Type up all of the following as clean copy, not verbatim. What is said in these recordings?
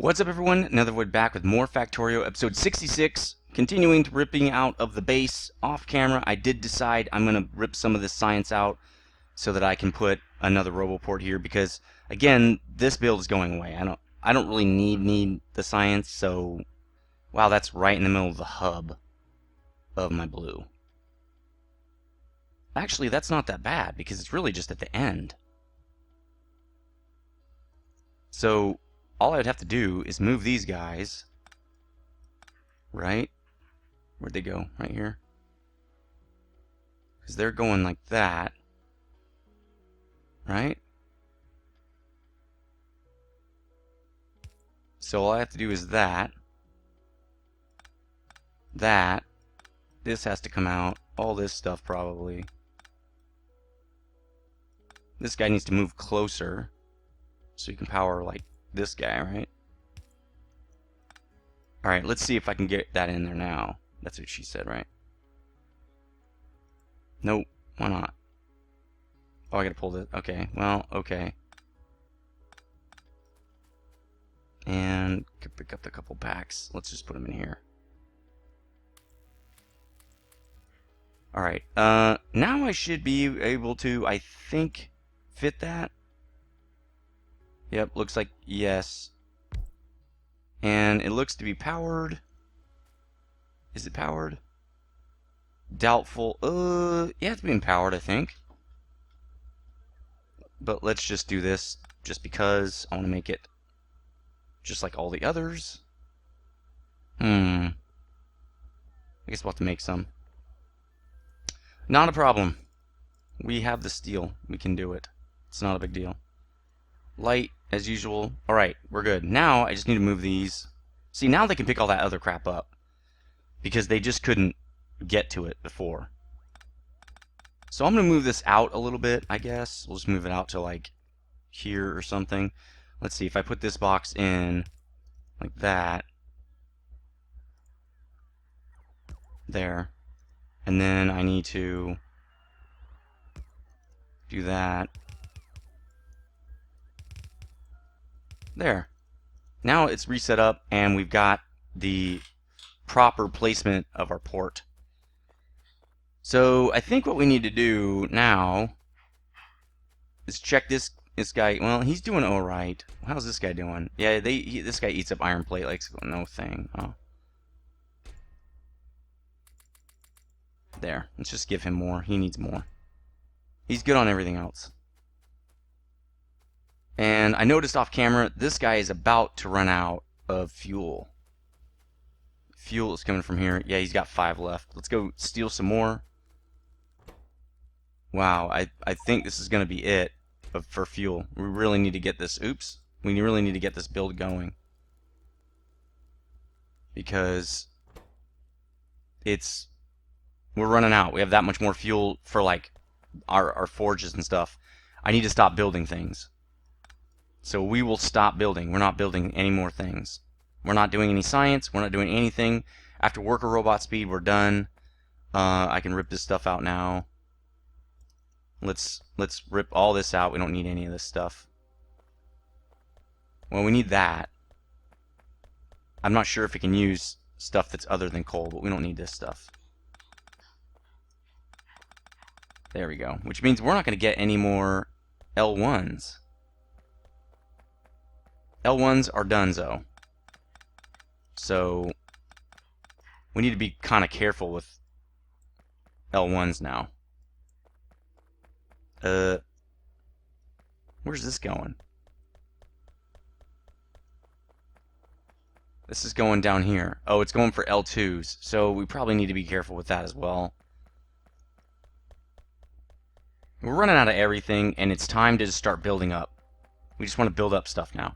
What's up, everyone? Nethervvoid back with more Factorio, episode 66. Continuing to ripping out of the base off camera. I did decide I'm going to rip some of this science out so that I can put another RoboPort here because, again, this build is going away. I don't really need the science, so wow, that's right in the middle of the hub of my blue. Actually, that's not that bad because it's really just at the end. So all I would have to do is move these guys, right? Where'd they go? Right here? Because they're going like that, right? So all I have to do is that. This has to come out. All this stuff probably. This guy needs to move closer so you can power like this guy, right? Alright, let's see if I can get that in there now. That's what she said, right? Nope, why not? Oh, I gotta pull this. Okay, well, okay. And could pick up the couple packs. Let's just put them in here. Alright, now I should be able to, I think, fit that. Yep, looks like yes. And it looks to be powered. Is it powered? Doubtful. Yeah, it's being powered, I think. But let's just do this just because I want to make it just like all the others. I guess we'll have to make some. Not a problem. We have the steel. We can do it. It's not a big deal. Light, as usual. Alright, we're good. Now, I just need to move these. See, now they can pick all that other crap up. Because they just couldn't get to it before. So I'm going to move this out a little bit, I guess. We'll just move it out to, like, here or something. Let's see, if I put this box in like that. There. And then I need to do that. There. Now it's reset up and we've got the proper placement of our port. So I think what we need to do now is check this guy. Well, he's doing alright. How's this guy doing? Yeah, this guy eats up iron plate like no thing. Oh. There. Let's just give him more. He needs more. He's good on everything else. And I noticed off camera, this guy is about to run out of fuel. Fuel is coming from here. Yeah, he's got 5 left. Let's go steal some more. Wow, I think this is going to be it for fuel. We really need to get this. Oops. We really need to get this build going. Because we're running out. We have that much more fuel for like our forges and stuff. I need to stop building things. So we will stop building. We're not building any more things. We're not doing any science. We're not doing anything. After worker robot speed, we're done. I can rip this stuff out now. Let's rip all this out. We don't need any of this stuff. Well, we need that. I'm not sure if we can use stuff that's other than coal, but we don't need this stuff. There we go. Which means we're not going to get any more L1s. L1s are donezo. So we need to be kind of careful with L1s now. Where's this going? This is going down here. Oh, it's going for L2s. So we probably need to be careful with that as well. We're running out of everything, and it's time to just start building up. We just want to build up stuff now.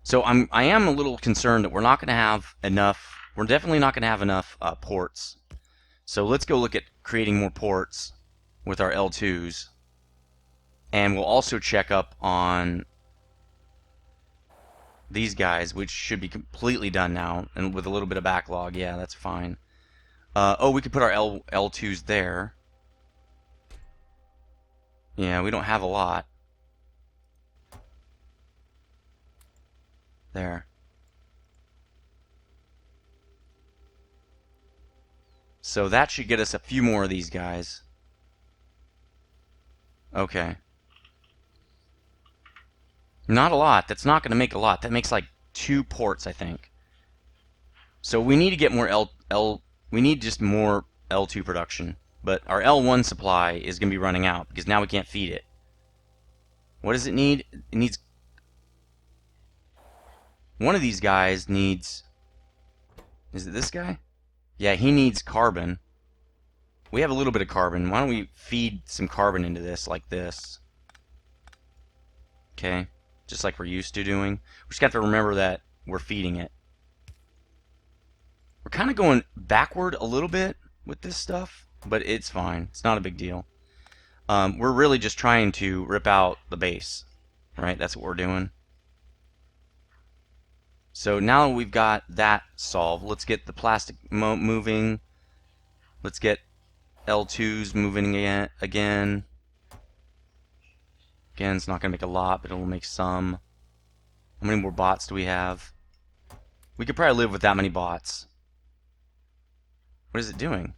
So I am a little concerned that we're not going to have enough. We're definitely not going to have enough ports. So let's go look at creating more ports with our L2s. And we'll also check up on these guys, which should be completely done now. And with a little bit of backlog, yeah, that's fine. Oh, we could put our L2s there. Yeah, we don't have a lot. There. So that should get us a few more of these guys. Okay. Not a lot. That's not going to make a lot. That makes like 2 ports, I think. So we need to get more we need just more L2 production. But our L1 supply is going to be running out because now we can't feed it. What does it need? It needs... One of these guys needs... Is it this guy? Yeah, he needs carbon. We have a little bit of carbon. Why don't we feed some carbon into this like this? Okay. Just like we're used to doing. We just got to remember that we're feeding it. We're kind of going backward a little bit with this stuff, but it's fine. It's not a big deal. We're really just trying to rip out the base, right? That's what we're doing. So now we've got that solved. Let's get the plastic moving. Let's get L2s moving again. Again, it's not going to make a lot, but it will make some. How many more bots do we have? We could probably live with that many bots. What is it doing?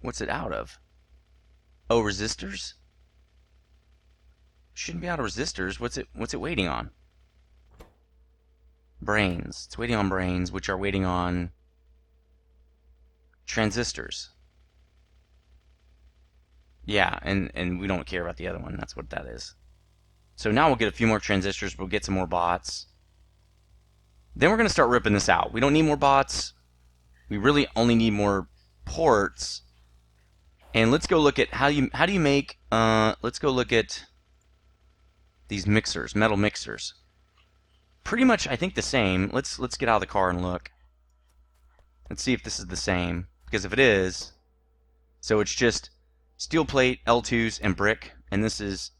What's it out of? Oh, resistors? Shouldn't be out of resistors. What's it waiting on? Brains. It's waiting on brains, which are waiting on transistors. Yeah, and we don't care about the other one. That's what that is. So now we'll get a few more transistors. We'll get some more bots. Then we're going to start ripping this out. We don't need more bots. We really only need more ports. And let's go look at how do you make... let's go look at these mixers, metal mixers. Pretty much, I think, the same. Let's get out of the car and look. Let's see if this is the same. Because if it is... So it's just... steel plate, L2s, and brick, and this is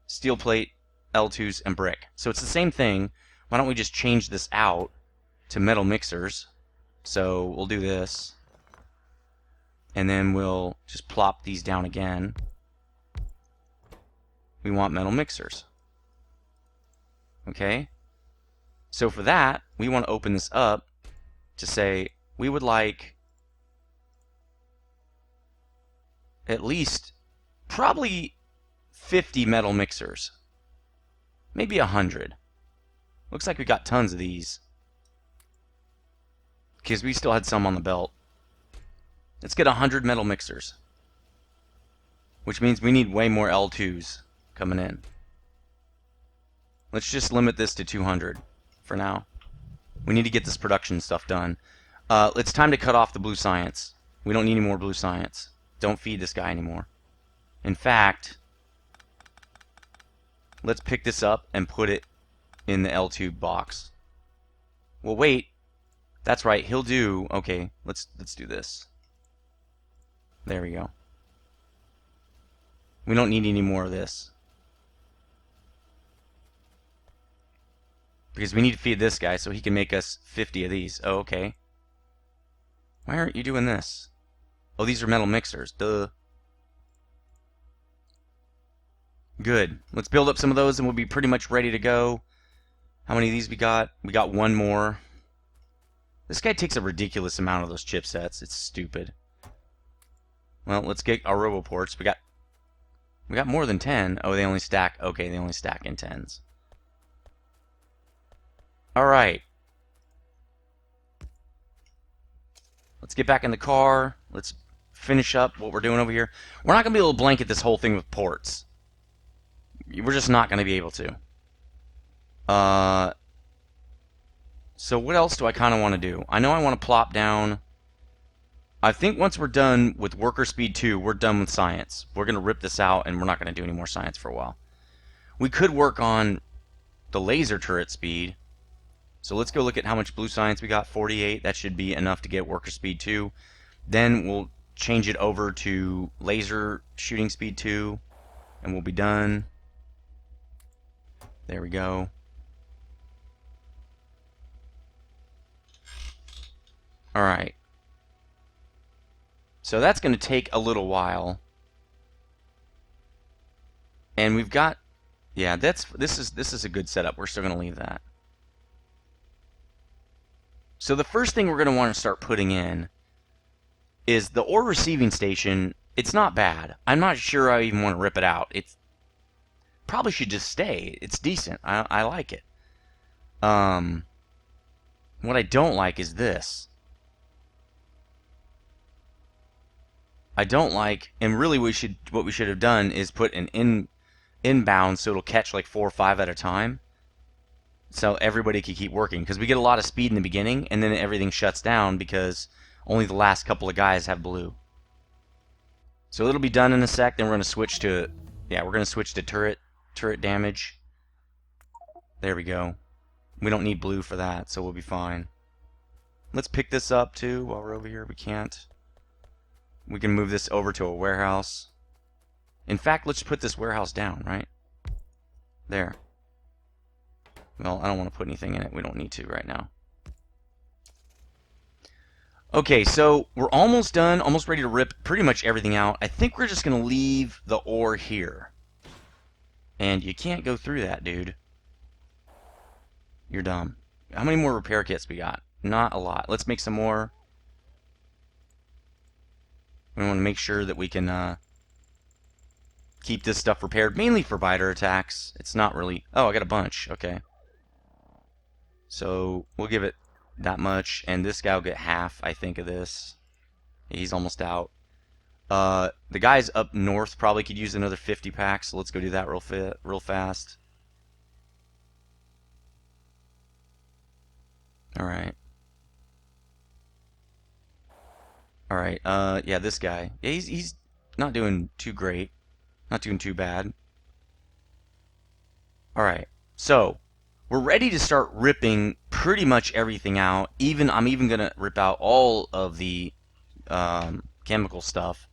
steel plate, L2s, and brick. So it's the same thing. Why don't we just change this out to metal mixers? So we'll do this, and then we'll just plop these down again. We want metal mixers. Okay? So for that, we want to open this up to say we would like at least probably 50 metal mixers. Maybe 100. Looks like we got tons of these. Because we still had some on the belt. Let's get 100 metal mixers. Which means we need way more L2s coming in. Let's just limit this to 200 for now. We need to get this production stuff done. It's time to cut off the blue science. We don't need any more blue science. Don't feed this guy anymore. In fact, let's pick this up and put it in the L2 box. Well, wait. That's right. He'll do... Okay, let's do this. There we go. We don't need any more of this. Because we need to feed this guy so he can make us 50 of these. Oh, okay. Why aren't you doing this? Oh, these are metal mixers. Duh. Good. Let's build up some of those and we'll be pretty much ready to go. How many of these we got? We got one more. This guy takes a ridiculous amount of those chipsets. It's stupid. Well, let's get our roboports. We got more than 10. Oh, they only stack. Okay, they only stack in 10s. Alright. Let's get back in the car. Let's finish up what we're doing over here. We're not going to be able to blanket this whole thing with ports. We're just not going to be able to. So what else do I kind of want to do? I know I want to plop down... I think once we're done with worker speed 2, we're done with science. We're going to rip this out, and we're not going to do any more science for a while. We could work on the laser turret speed. So let's go look at how much blue science we got. 48. That should be enough to get worker speed 2. Then we'll change it over to laser shooting speed 2, and we'll be done. There we go. Alright. So that's going to take a little while. And we've got... Yeah, this is a good setup. We're still going to leave that. So the first thing we're going to want to start putting in is the ore receiving station. It's not bad. I'm not sure I even want to rip it out. It's probably should just stay. It's decent. I like it. What I don't like is this. I don't like, and really what we should have done is put an inbound so it'll catch like 4 or 5 at a time. So everybody can keep working, because we get a lot of speed in the beginning and then everything shuts down because only the last couple of guys have blue. So it'll be done in a sec. Then we're going to switch to, yeah, we're going to switch to turret damage. There we go. We don't need blue for that, so we'll be fine. Let's pick this up too while we're over here. We can't. We can move this over to a warehouse. In fact, let's put this warehouse down, right? There. Well, I don't want to put anything in it. We don't need to right now. Okay, so we're almost done, almost ready to rip pretty much everything out. I think we're just going to leave the ore here. And you can't go through that, dude. You're dumb. How many more repair kits we got? Not a lot. Let's make some more. We want to make sure that we can keep this stuff repaired, mainly for biter attacks. It's not really... Oh, I got a bunch. Okay. So we'll give it that much, and this guy will get half, I think, of this. He's almost out. The guys up north probably could use another 50 packs, so let's go do that real fast. Alright. Alright, yeah, this guy. Yeah, he's not doing too great. Not doing too bad. Alright, so we're ready to start ripping pretty much everything out. I'm even gonna rip out all of the chemical stuff.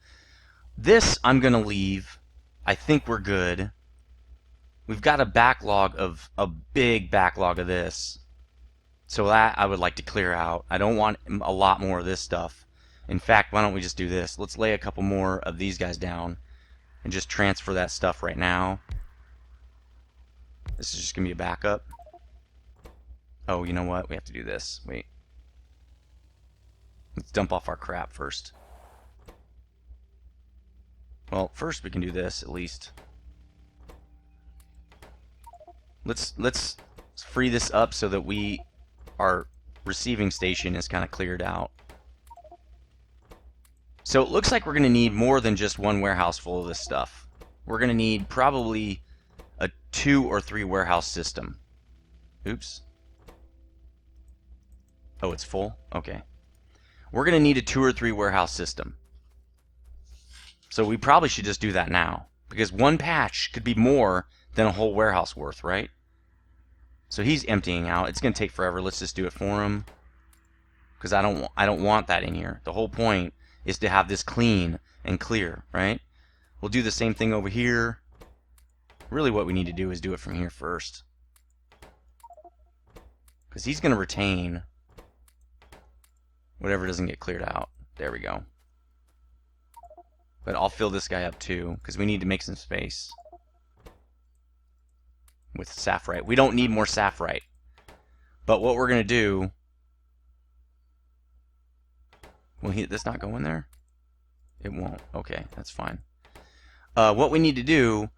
This I'm gonna leave. I think we're good. We've got a big backlog of this. So that I would like to clear out. I don't want a lot more of this stuff. In fact, why don't we just do this? Let's lay a couple more of these guys down and just transfer that stuff right now. This is just going to be a backup. Oh, you know what? We have to do this. Wait. Let's dump off our crap first. Well, first we can do this at least. Let's free this up so that our receiving station is kind of cleared out. So it looks like we're going to need more than just one warehouse full of this stuff. We're going to need probably a 2 or 3 warehouse system. Oops. Oh, it's full? Okay. We're going to need a 2 or 3 warehouse system. So we probably should just do that now, because one patch could be more than a whole warehouse worth, right? So he's emptying out. It's going to take forever. Let's just do it for him, because I don't want that in here. The whole point is to have this clean and clear, right? We'll do the same thing over here. Really what we need to do is do it from here first, because he's going to retain whatever doesn't get cleared out. There we go. But I'll fill this guy up too, because we need to make some space with sapphirite. We don't need more sapphirite. But what we're going to do... Will this not go in there? It won't. Okay, that's fine. What we need to do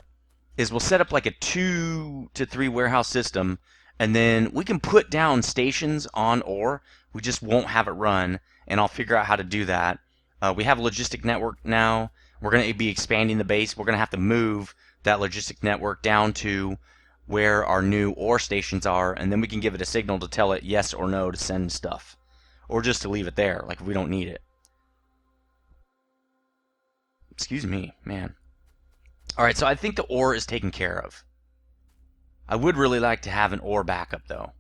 is we'll set up like a 2 to 3 warehouse system, and then we can put down stations on ore. We just won't have it run, and I'll figure out how to do that. We have a logistic network now. We're going to be expanding the base. We're going to have to move that logistic network down to where our new ore stations are, and then we can give it a signal to tell it yes or no to send stuff, or just to leave it there, like if we don't need it. Excuse me, man. Alright, so I think the ore is taken care of. I would really like to have an ore backup, though.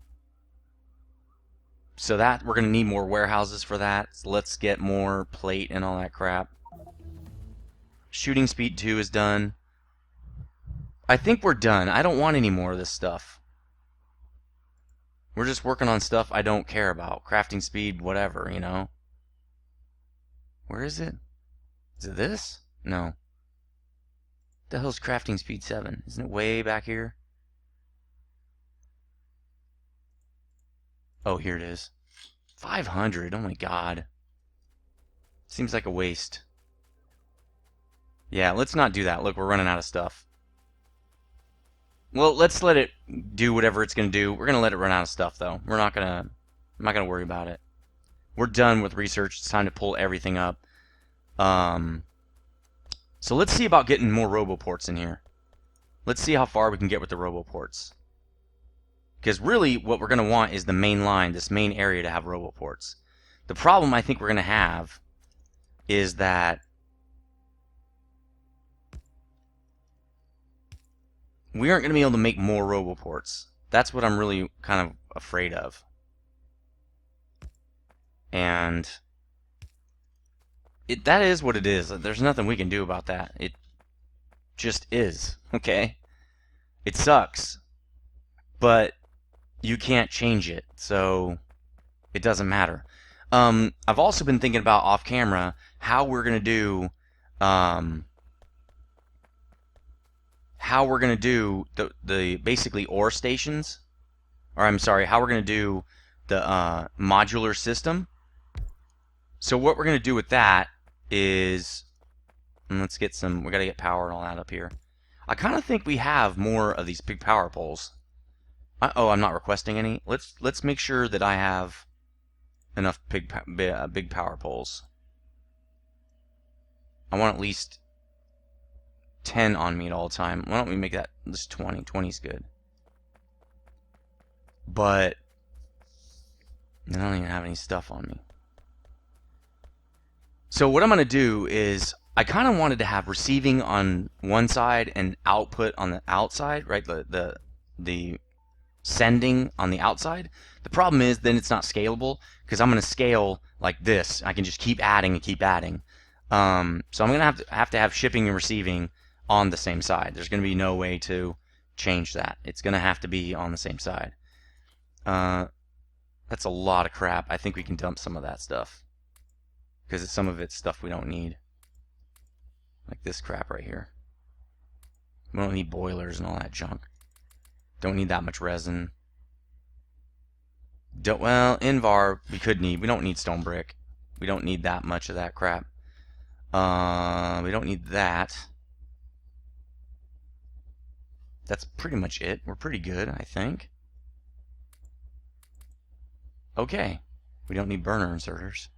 So that, we're going to need more warehouses for that. So let's get more plate and all that crap. Shooting speed 2 is done. I think we're done. I don't want any more of this stuff. We're just working on stuff I don't care about. Crafting speed, whatever, you know. Where is it? Is it this? No. What the hell's crafting speed 7? Isn't it way back here? Oh, here it is. 500. Oh my god. Seems like a waste. Yeah, let's not do that. Look, we're running out of stuff. Well, let's let it do whatever it's going to do. We're going to let it run out of stuff, though. I'm not going to worry about it. We're done with research. It's time to pull everything up. So let's see about getting more roboports in here. Let's see how far we can get with the roboports. Because really, what we're going to want is the main line, this main area, to have roboports. The problem I think we're going to have is that we aren't going to be able to make more roboports. That's what I'm really kind of afraid of. And that is what it is. There's nothing we can do about that. It just is, okay? It sucks, but you can't change it, so it doesn't matter. I've also been thinking about off camera how we're gonna do the basically ore stations, or I'm sorry, how we're gonna do the modular system. So what we're gonna do with that is, let's get some. We gotta get power and all that up here. I kind of think we have more of these big power poles. Oh, I'm not requesting any. Let's make sure that I have enough big power poles. I want at least 10 on me at all time. Why don't we make that just 20? 20 is good. But I don't even have any stuff on me. So what I'm going to do is, I kind of wanted to have receiving on one side and output on the outside, right? The sending on the outside. The problem is then it's not scalable, because I'm going to scale like this. I can just keep adding and keep adding. So I'm going to have to have shipping and receiving on the same side. There's going to be no way to change that. It's going to have to be on the same side. That's a lot of crap. I think we can dump some of that stuff, because some of it's stuff we don't need. Like this crap right here. We don't need boilers and all that junk. Don't need that much resin. Well, Invar we could need. We don't need stone brick. We don't need that much of that crap. We don't need that. That's pretty much it. We're pretty good, I think. Okay. We don't need burner inserters.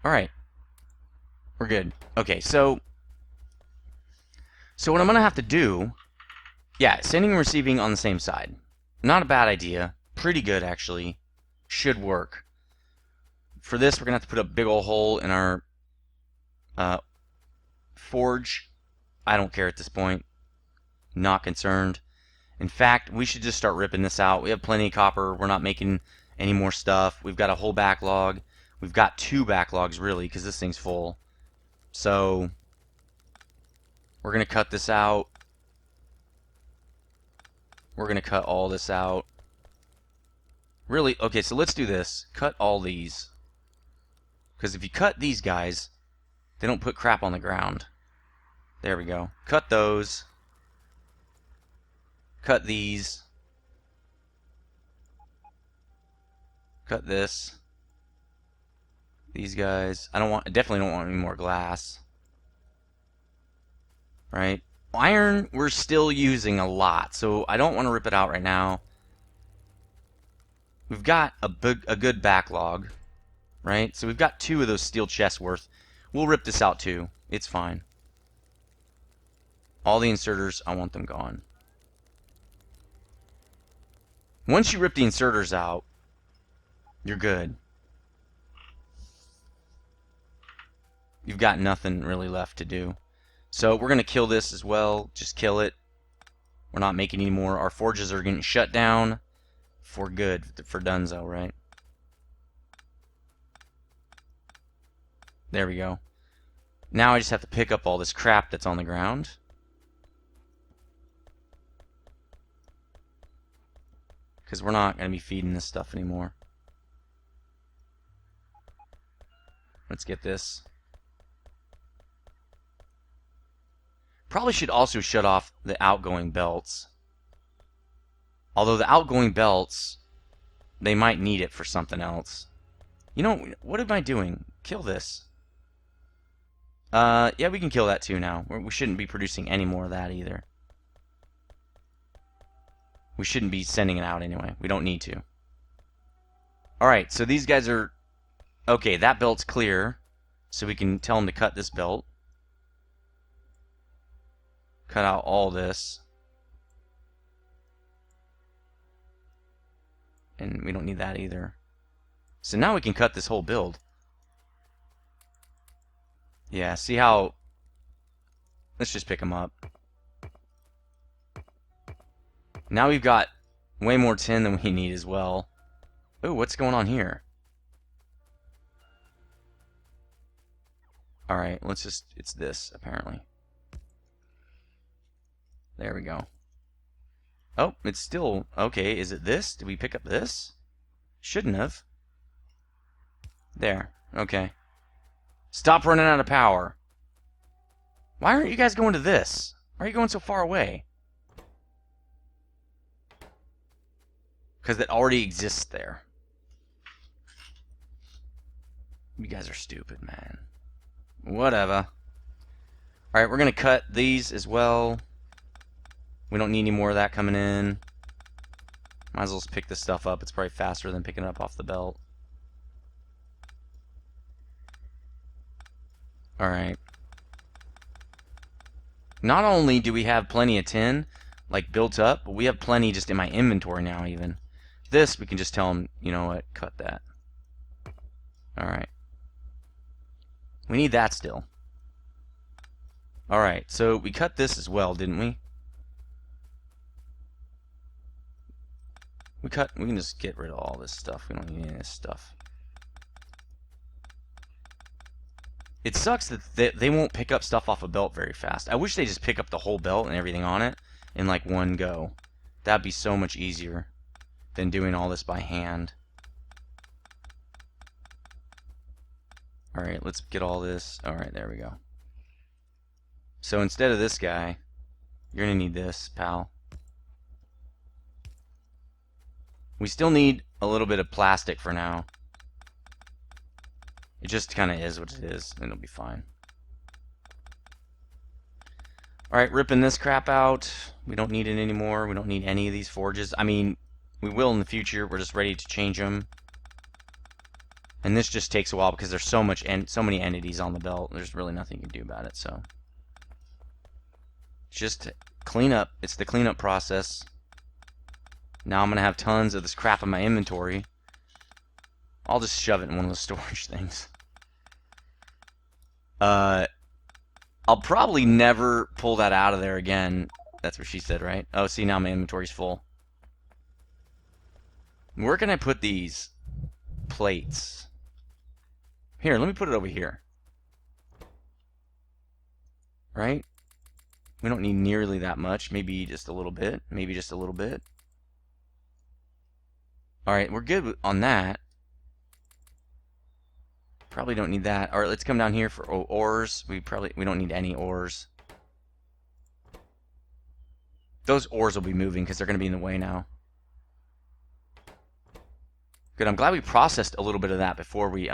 Alright. We're good. Okay, so what I'm going to have to do, yeah, sending and receiving on the same side. Not a bad idea. Pretty good, actually. Should work. For this, we're going to have to put a big old hole in our forge. I don't care at this point. Not concerned. In fact, we should just start ripping this out. We have plenty of copper. We're not making any more stuff. We've got a whole backlog. We've got 2 backlogs, really, because this thing's full. So we're going to cut this out. We're going to cut all this out. Really, okay, so let's do this. Cut all these. Because if you cut these guys, they don't put crap on the ground. There we go. Cut those. Cut these. Cut this. These guys. I definitely don't want any more glass. Right? Iron, we're still using a lot, so I don't want to rip it out right now. We've got a good backlog, right? So we've got 2 of those steel chests worth. We'll rip this out too. It's fine. All the inserters, I want them gone. Once you rip the inserters out, you're good. You've got nothing really left to do. So we're going to kill this as well. Just kill it. We're not making any more. Our forges are getting shut down for good, for Dunzo, right? There we go. Now I just have to pick up all this crap that's on the ground. Because we're not going to be feeding this stuff anymore. Let's get this. Probably should also shut off the outgoing belts. Although the outgoing belts they might need it for something else. You know, what am I doing? Kill this. Yeah, we can kill that too now. We shouldn't be producing any more of that either. We shouldn't be sending it out anyway. We don't need to. Alright, so these guys are... Okay, that belt's clear. So we can tell them to cut this belt. Cut out all this. And we don't need that either. So now we can cut this whole build. Yeah, see how... Let's just pick them up. Now we've got way more tin than we need as well. Ooh, what's going on here? Alright, let's just... It's this, apparently. There we go. Oh, it's still... Okay, is it this? Did we pick up this? Shouldn't have. There. Okay. Stop running out of power. Why aren't you guys going to this? Why are you going so far away? Because it already exists there. You guys are stupid, man. Whatever. Alright, we're going to cut these as well. We don't need any more of that coming in. Might as well just pick this stuff up. It's probably faster than picking it up off the belt. Alright. Not only do we have plenty of tin, like, built up, but we have plenty just in my inventory now, even. This, we can just tell them, you know what, cut that. Alright. We need that still. Alright, so we cut this as well, didn't we? We can just get rid of all this stuff. We don't need any of this stuff. It sucks that they won't pick up stuff off a belt very fast. I wish they just pick up the whole belt and everything on it in like one go. That'd be so much easier than doing all this by hand. Alright, let's get all this. Alright, there we go. So instead of this guy, you're going to need this, pal. We still need a little bit of plastic for now. It just kind of is what it is, and it'll be fine. Alright, ripping this crap out. We don't need it anymore. We don't need any of these forges. I mean, we will in the future. We're just ready to change them. And this just takes a while because there's so many entities on the belt. There's really nothing you can do about it, so. Just clean up. It's the cleanup process. Now I'm going to have tons of this crap in my inventory. I'll just shove it in one of those storage things. I'll probably never pull that out of there again. That's what she said, right? Oh, see, now my inventory's full. Where can I put these plates? Here, let me put it over here. Right? We don't need nearly that much. Maybe just a little bit. Maybe just a little bit. Alright, we're good on that. Probably don't need that. Alright, let's come down here for ores. We don't need any ores. Those ores will be moving because they're going to be in the way now. Good, I'm glad we processed a little bit of that before we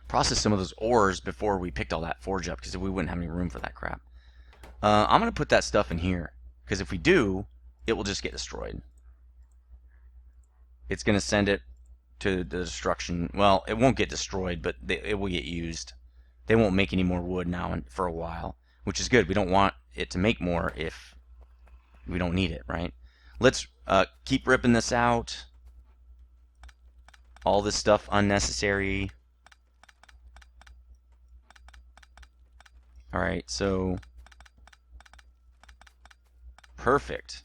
processed some of those ores before we picked all that forge up, because we wouldn't have any room for that crap. I'm going to put that stuff in here, because if we do, it will just get destroyed. It's going to send it to the destruction. Well, it won't get destroyed, but it will get used. They won't make any more wood now for a while, which is good. We don't want it to make more if we don't need it, right? Let's keep ripping this out. All this stuff unnecessary. Alright, so perfect.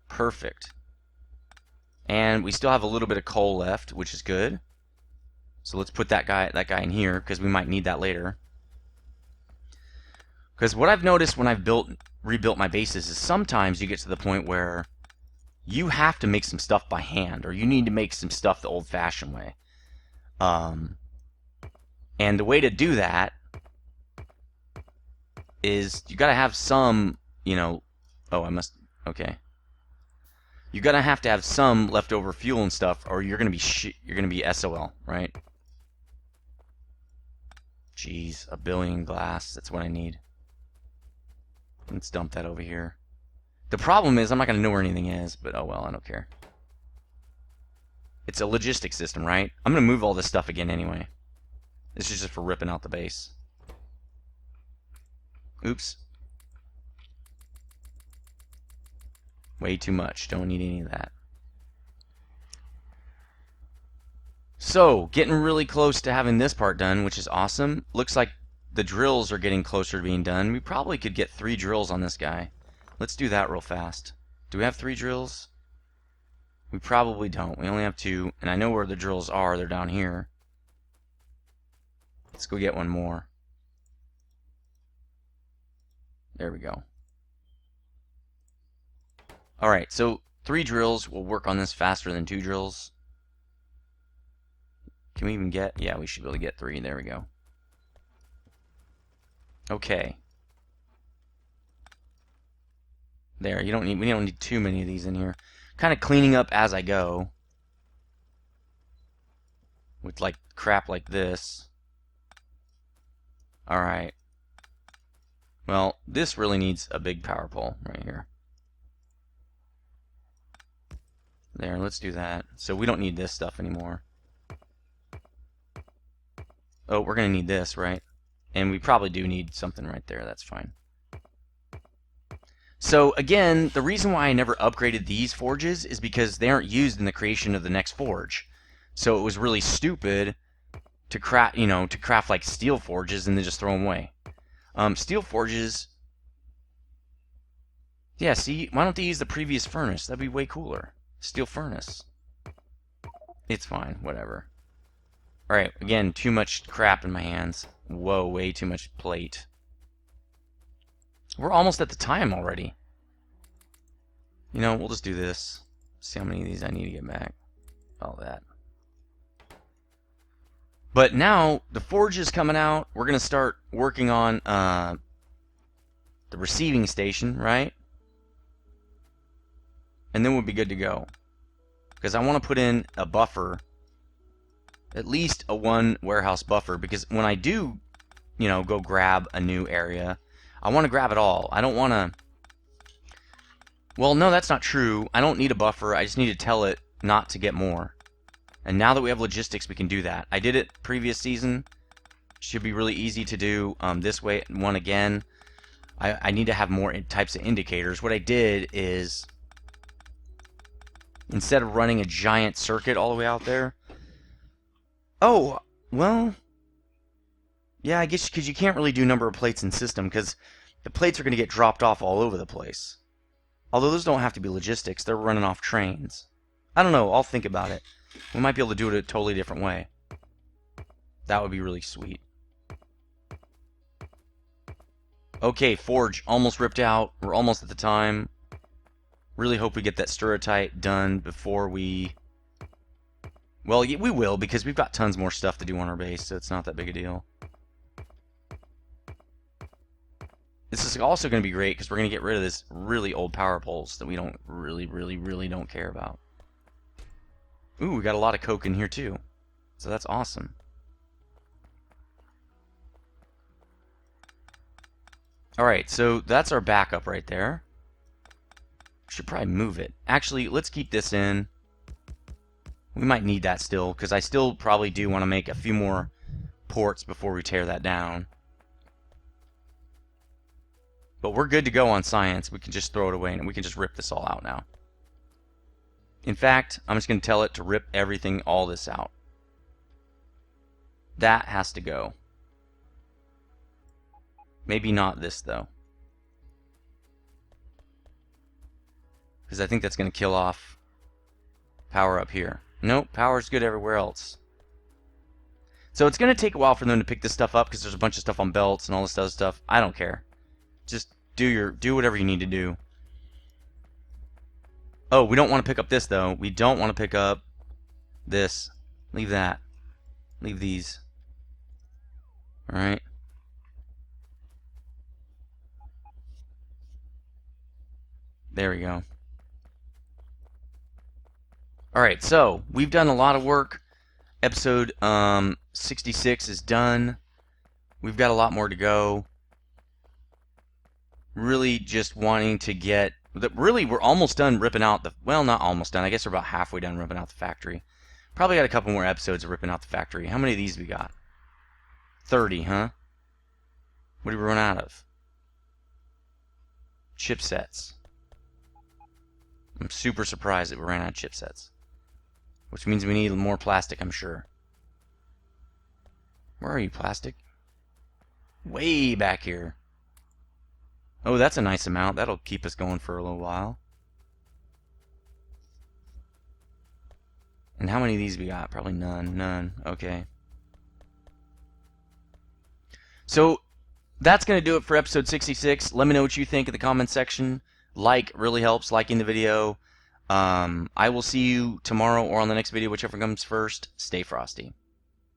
Perfect. And we still have a little bit of coal left, which is good. So let's put that guy in here, because we might need that later. Because what I've noticed when I've rebuilt my bases is sometimes you get to the point where you have to make some stuff by hand, or you need to make some stuff the old-fashioned way. And the way to do that is you got to have some, you know... Oh, I must... Okay. You're gonna have to have some leftover fuel and stuff, or you're gonna be SOL, right? Jeez, a billion glass. That's what I need. Let's dump that over here. The problem is I'm not gonna know where anything is, but oh well, I don't care. It's a logistics system, right? I'm gonna move all this stuff again anyway. This is just for ripping out the base. Oops. Way too much. Don't need any of that. So, getting really close to having this part done, which is awesome. Looks like the drills are getting closer to being done. We probably could get 3 drills on this guy. Let's do that real fast. Do we have 3 drills? We probably don't. We only have 2, and I know where the drills are. They're down here. Let's go get one more. There we go. Alright, so 3 drills will work on this faster than 2 drills. Can we even get? Yeah, we should be able to get 3. There we go. Okay. There, we don't need too many of these in here. Kind of cleaning up as I go. With like crap like this. Alright. Well, this really needs a big power pole right here. There, let's do that. So we don't need this stuff anymore. Oh, we're going to need this, right? And we probably do need something right there. That's fine. So again, the reason why I never upgraded these forges is because they aren't used in the creation of the next forge. So it was really stupid to craft, to craft like steel forges and then just throw them away. Steel forges, yeah, see, why don't they use the previous furnace? That'd be way cooler. Steel furnace. It's fine, whatever. Alright, again, too much crap in my hands. Whoa, way too much plate. We're almost at the time already. We'll just do this. See how many of these I need to get back. All that. But now, the forge is coming out. We're going to start working on the receiving station, right? And then we'll be good to go. Because I want to put in a buffer. At least a 1 warehouse buffer. Because when I do, go grab a new area, I want to grab it all. I don't want to... Well, no, that's not true. I don't need a buffer. I just need to tell it not to get more. And now that we have logistics, we can do that. I did it previous season. Should be really easy to do this way. One again. I need to have more types of indicators. What I did is, instead of running a giant circuit all the way out there... Oh, well... Yeah, I guess because you can't really do number of plates in system because the plates are going to get dropped off all over the place. Although those don't have to be logistics. They're running off trains. I don't know. I'll think about it. We might be able to do it a totally different way. That would be really sweet. Okay, forge almost ripped out. We're almost at the time. Really hope we get that sturritite done before we... Well, we will because we've got tons more stuff to do on our base, so it's not that big a deal. This is also going to be great because we're going to get rid of this really old power poles that we don't really don't care about. Ooh, we got a lot of coke in here too. So that's awesome. Alright, so that's our backup right there. Should probably move it. Actually, let's keep this in. We might need that still because I still probably do want to make a few more ports before we tear that down. But we're good to go on science. We can just throw it away and we can just rip this all out now. In fact, I'm just going to tell it to rip everything, all this out. That has to go. Maybe not this, though. Because I think that's going to kill off power up here. Nope, power's good everywhere else. So it's going to take a while for them to pick this stuff up because there's a bunch of stuff on belts and all this other stuff. I don't care. Just do whatever you need to do. Oh, we don't want to pick up this, though. We don't want to pick up this. Leave that. Leave these. Alright. There we go. Alright, so we've done a lot of work. Episode 66 is done. We've got a lot more to go. Really just wanting to get... Really, we're almost done ripping out the... Well, not almost done. I guess we're about halfway done ripping out the factory. Probably got a couple more episodes of ripping out the factory. How many of these we got? 30, huh? What did we run out of? Chipsets. I'm super surprised that we ran out of chipsets. Which means we need more plastic, I'm sure. Where are you, plastic? Way back here. Oh, that's a nice amount. That'll keep us going for a little while. And how many of these we got? Probably none. None. Okay. So, that's going to do it for episode 66. Let me know what you think in the comment section. Like really helps, liking the video. I will see you tomorrow or on the next video, whichever comes first. Stay frosty.